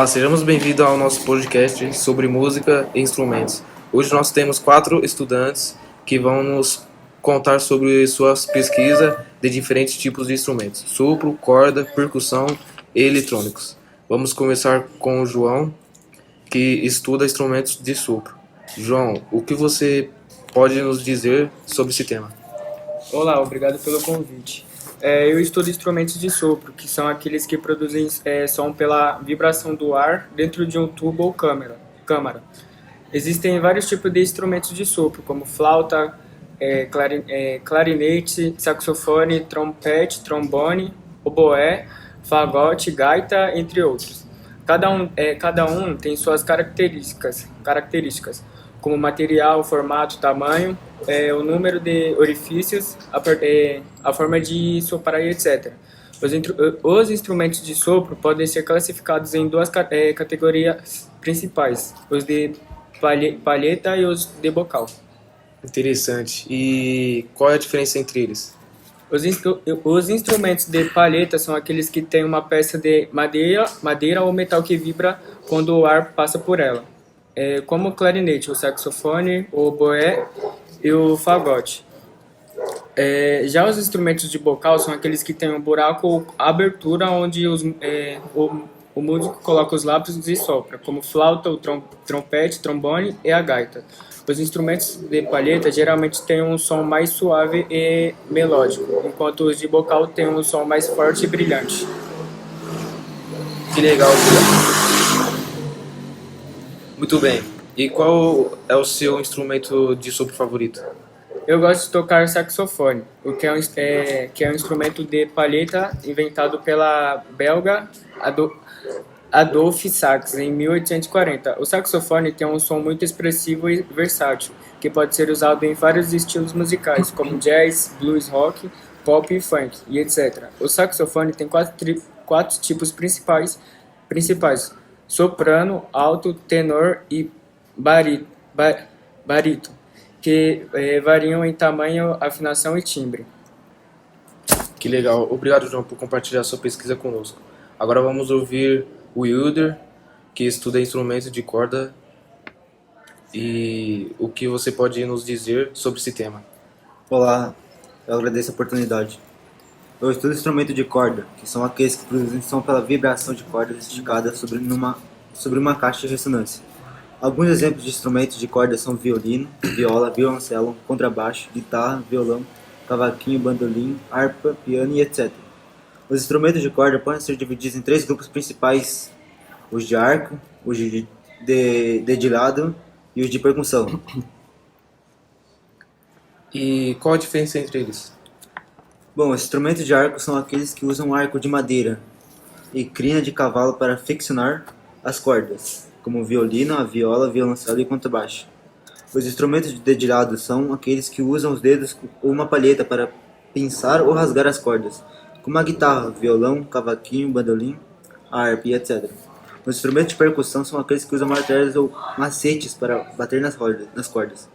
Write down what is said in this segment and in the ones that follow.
Olá, sejamos bem-vindos ao nosso podcast sobre música e instrumentos. Hoje nós temos 4 estudantes que vão nos contar sobre suas pesquisas de diferentes tipos de instrumentos: sopro, corda, percussão e eletrônicos. Vamos começar com o João, que estuda instrumentos de sopro. João, o que você pode nos dizer sobre esse tema? Olá, obrigado pelo convite. Eu estudo instrumentos de sopro, que são aqueles que produzem som pela vibração do ar dentro de um tubo ou câmara. Existem vários tipos de instrumentos de sopro, como flauta, clarinete, saxofone, trompete, trombone, oboé, fagote, gaita, entre outros. Cada um tem suas características, como material, formato, tamanho, o número de orifícios, a forma de soprar e etc. Os instrumentos de sopro podem ser classificados em duas categorias principais: os de palheta e os de bocal. Interessante. E qual é a diferença entre eles? Os instrumentos de palheta são aqueles que têm uma peça de madeira ou metal que vibra quando o ar passa por ela, como o clarinete, o saxofone, o oboé e o fagote. Já os instrumentos de bocal são aqueles que têm um buraco ou abertura onde o músico coloca os lábios e sopra, como flauta, o trompete, trombone e a gaita. Os instrumentos de palheta geralmente têm um som mais suave e melódico, enquanto os de bocal têm um som mais forte e brilhante. Que legal. Muito bem. E qual é o seu instrumento de sopro favorito? Eu gosto de tocar saxofone, que é um instrumento de palheta inventado pela belga Adolphe Sax em 1840. O saxofone tem um som muito expressivo e versátil, que pode ser usado em vários estilos musicais, como jazz, blues, rock, pop, funk e etc. O saxofone tem quatro tipos principais: soprano, alto, tenor e barítono, que variam em tamanho, afinação e timbre. Que legal. Obrigado, João, por compartilhar sua pesquisa conosco. Agora vamos ouvir o Wilder, que estuda instrumentos de corda, e o que você pode nos dizer sobre esse tema. Olá, eu agradeço a oportunidade. Eu estudo instrumento de corda, que são aqueles que produzem som pela vibração de cordas esticadas sobre uma caixa de ressonância. Alguns exemplos de instrumentos de corda são violino, viola, violoncelo, contrabaixo, guitarra, violão, cavaquinho, bandolim, harpa, piano e etc. Os instrumentos de corda podem ser divididos em 3 grupos principais: os de arco, os de dedilhado e os de percussão. E qual a diferença entre eles? Bom, os instrumentos de arco são aqueles que usam arco de madeira e crina de cavalo para flexionar as cordas, como o violino, a viola, violoncelo e contrabaixo. Os instrumentos de dedilhado são aqueles que usam os dedos ou uma palheta para pinçar ou rasgar as cordas, como a guitarra, violão, cavaquinho, bandolim, harpa e etc. Os instrumentos de percussão são aqueles que usam martelos ou macetes para bater nas cordas,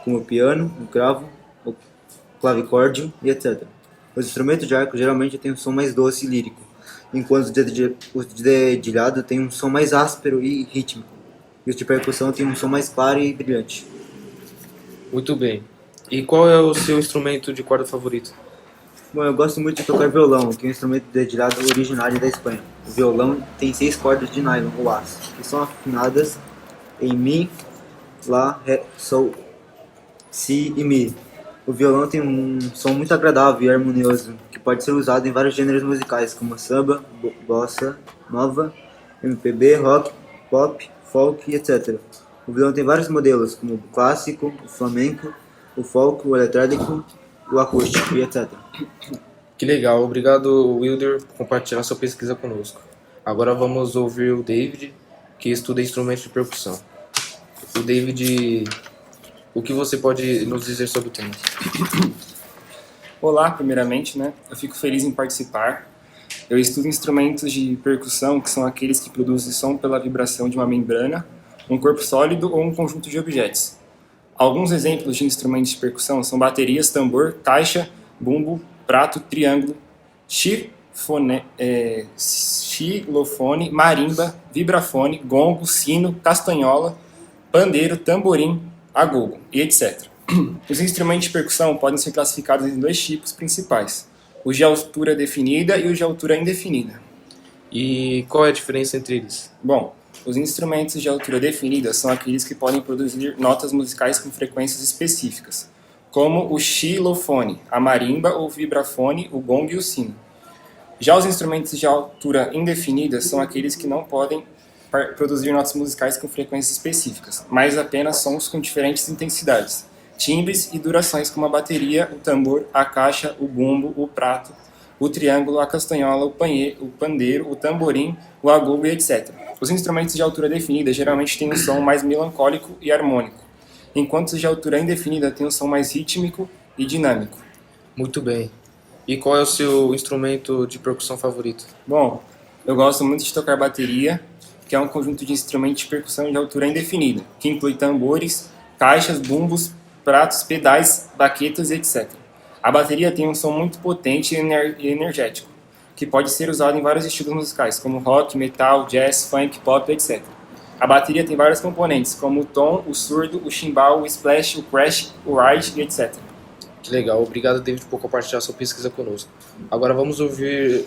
como o piano, o cravo, o clavicórdio e etc. Os instrumentos de arco geralmente têm um som mais doce e lírico, enquanto os de dedilhado têm um som mais áspero e rítmico, e os de percussão têm um som mais claro e brilhante. Muito bem. E qual é o seu instrumento de corda favorito? Bom, eu gosto muito de tocar violão, que é um instrumento dedilhado originário da Espanha. O violão tem 6 cordas de nylon ou aço, que são afinadas em Mi, Lá, Ré, Sol, Si e Mi. O violão tem um som muito agradável e harmonioso, que pode ser usado em vários gêneros musicais, como samba, bossa nova, MPB, rock, pop, folk e etc. O violão tem vários modelos, como o clássico, o flamenco, o folk, o eletrônico, o acústico e etc. Que legal. Obrigado, Wilder, por compartilhar sua pesquisa conosco. Agora vamos ouvir o David, que estuda instrumentos de percussão. O David, o que você pode nos dizer sobre o tema? Olá, primeiramente, eu fico feliz em participar. Eu estudo instrumentos de percussão, que são aqueles que produzem som pela vibração de uma membrana, um corpo sólido ou um conjunto de objetos. Alguns exemplos de instrumentos de percussão são baterias, tambor, caixa, bumbo, prato, triângulo, xilofone, marimba, vibrafone, gongo, sino, castanhola, pandeiro, tamborim, agogo e etc. Os instrumentos de percussão podem ser classificados em dois tipos principais, os de altura definida e os de altura indefinida. E qual é a diferença entre eles? Bom, os instrumentos de altura definida são aqueles que podem produzir notas musicais com frequências específicas, como o xilofone, a marimba, o vibrafone, o gongo e o sino. Já os instrumentos de altura indefinida são aqueles que não podem produzir notas musicais com frequências específicas, mas apenas sons com diferentes intensidades, timbres e durações como a bateria, o tambor, a caixa, o bumbo, o prato, o triângulo, a castanhola, o pandeiro, o tamborim, o agogo e etc. Os instrumentos de altura definida geralmente têm um som mais melancólico e harmônico, enquanto os de altura indefinida têm um som mais rítmico e dinâmico. Muito bem. E qual é o seu instrumento de percussão favorito? Bom, eu gosto muito de tocar bateria, que é um conjunto de instrumentos de percussão de altura indefinida, que inclui tambores, caixas, bumbos, pratos, pedais, baquetas e etc. A bateria tem um som muito potente e energético, que pode ser usado em vários estilos musicais, como rock, metal, jazz, funk, pop, etc. A bateria tem vários componentes, como o tom, o surdo, o chimbal, o splash, o crash, o ride e etc. Que legal. Obrigado, David, por compartilhar sua pesquisa conosco. Agora vamos ouvir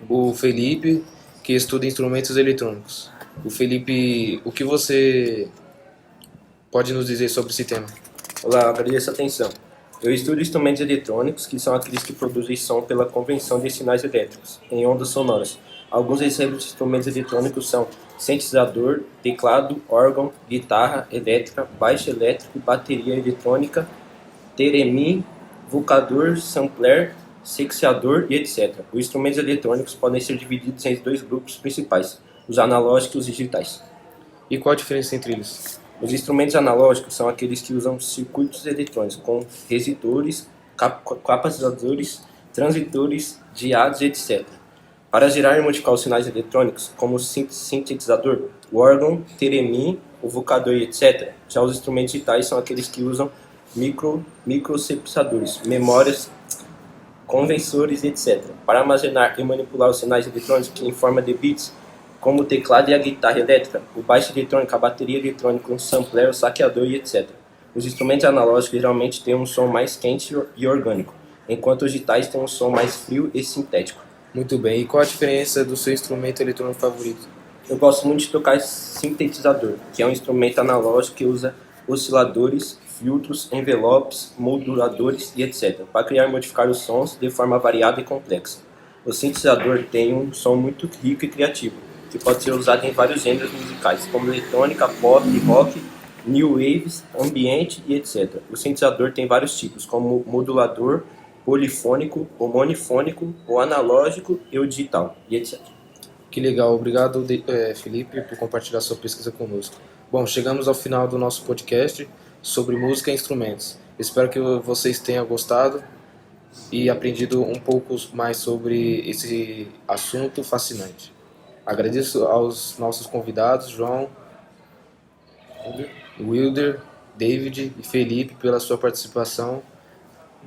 o Felipe, que estuda instrumentos eletrônicos. O Felipe, o que você pode nos dizer sobre esse tema? Olá, agradeço a atenção. Eu estudo instrumentos eletrônicos, que são aqueles que produzem som pela convenção de sinais elétricos, em ondas sonoras. Alguns exemplos de instrumentos eletrônicos são sintetizador, teclado, órgão, guitarra elétrica, baixo elétrico, bateria eletrônica, theremin, vocador, sampler, sequenciador e etc. Os instrumentos eletrônicos podem ser divididos em dois grupos principais, os analógicos e os digitais. E qual a diferença entre eles? Os instrumentos analógicos são aqueles que usam circuitos eletrônicos, com resistores, capacitadores, transitores, diodos, etc. Para gerar e modificar os sinais eletrônicos, como o sintetizador, o órgão, theremin, o vocador e etc. Já os instrumentos digitais são aqueles que usam microprocessadores, memórias, conversores, etc. Para armazenar e manipular os sinais eletrônicos em forma de bits, como o teclado e a guitarra elétrica, o baixo eletrônico, a bateria eletrônica, o sampler, o saqueador e etc. Os instrumentos analógicos geralmente têm um som mais quente e orgânico, enquanto os digitais têm um som mais frio e sintético. Muito bem. E qual a diferença do seu instrumento eletrônico favorito? Eu gosto muito de tocar sintetizador, que é um instrumento analógico que usa osciladores, filtros, envelopes, moduladores e etc. para criar e modificar os sons de forma variada e complexa. O sintetizador tem um som muito rico e criativo, que pode ser usado em vários gêneros musicais, como eletrônica, pop, rock, new waves, ambiente e etc. O sintetizador tem vários tipos, como o modulador, polifônico, o monofônico, o analógico e o digital, e etc. Que legal. Obrigado, Felipe, por compartilhar sua pesquisa conosco. Bom, chegamos ao final do nosso podcast sobre música e instrumentos. Espero que vocês tenham gostado e aprendido um pouco mais sobre esse assunto fascinante. Agradeço aos nossos convidados, João, Wilder, David e Felipe, pela sua participação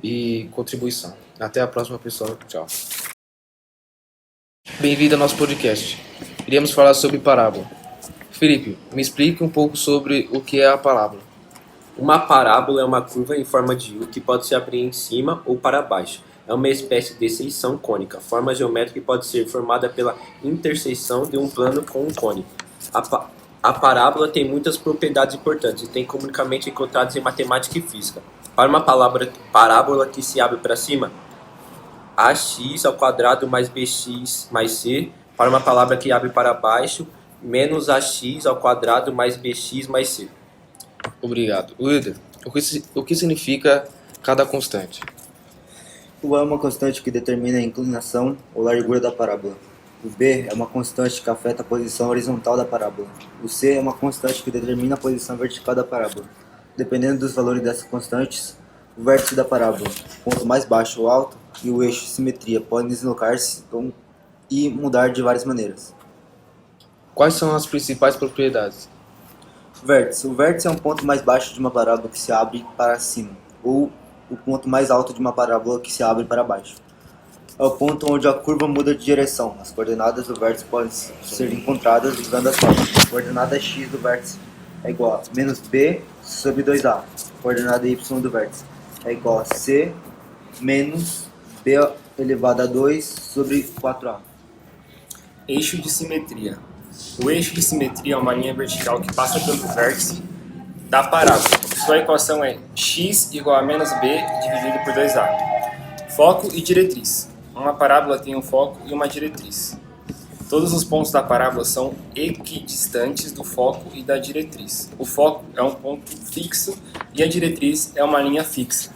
e contribuição. Até a próxima, pessoal. Tchau. Bem-vindo ao nosso podcast. Iremos falar sobre parábola. Felipe, me explique um pouco sobre o que é a parábola. Uma parábola é uma curva em forma de U que pode se abrir em cima ou para baixo. É uma espécie de seção cônica, forma geométrica que pode ser formada pela interseção de um plano com um cone. A parábola tem muitas propriedades importantes e tem comunicamente encontradas em matemática e física. Para uma parábola que se abre para cima, ax ao quadrado mais bx mais c. Para uma palavra que abre para baixo, menos ax ao quadrado mais bx mais c. Obrigado. Wilder, o que significa cada constante? O A é uma constante que determina a inclinação ou largura da parábola. O B é uma constante que afeta a posição horizontal da parábola. O C é uma constante que determina a posição vertical da parábola. Dependendo dos valores dessas constantes, o vértice da parábola, o ponto mais baixo ou alto, e o eixo simetria podem deslocar-se e mudar de várias maneiras. Quais são as principais propriedades? Vértice. O vértice é um ponto mais baixo de uma parábola que se abre para cima, ou o ponto mais alto de uma parábola que se abre para baixo. é o ponto onde a curva muda de direção. As coordenadas do vértice podem ser encontradas usando as fórmulas. A coordenada x do vértice é igual a menos b sobre 2a. A coordenada y do vértice é igual a c menos b elevado a 2 sobre 4a. Eixo de simetria. O eixo de simetria é uma linha vertical que passa pelo vértice da parábola. Sua equação é x igual a menos b dividido por 2a. Foco e diretriz. Uma parábola tem um foco e uma diretriz. Todos os pontos da parábola são equidistantes do foco e da diretriz. O foco é um ponto fixo e a diretriz é uma linha fixa.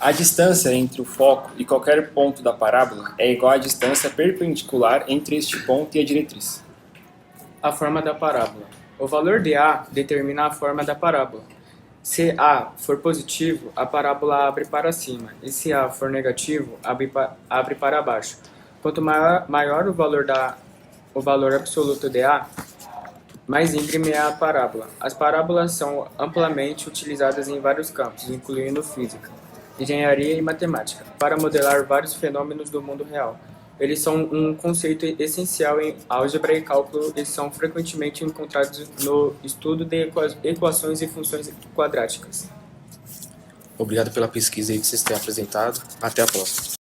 A distância entre o foco e qualquer ponto da parábola é igual à distância perpendicular entre este ponto e a diretriz. A forma da parábola. O valor de A determina a forma da parábola. Se A for positivo, a parábola abre para cima, e se A for negativo, abre para baixo. Quanto maior o valor absoluto de A, mais íngreme é a parábola. As parábolas são amplamente utilizadas em vários campos, incluindo física, engenharia e matemática, para modelar vários fenômenos do mundo real. Eles são um conceito essencial em álgebra e cálculo e são frequentemente encontrados no estudo de equações e funções quadráticas. Obrigado pela pesquisa aí que vocês têm apresentado. Até a próxima.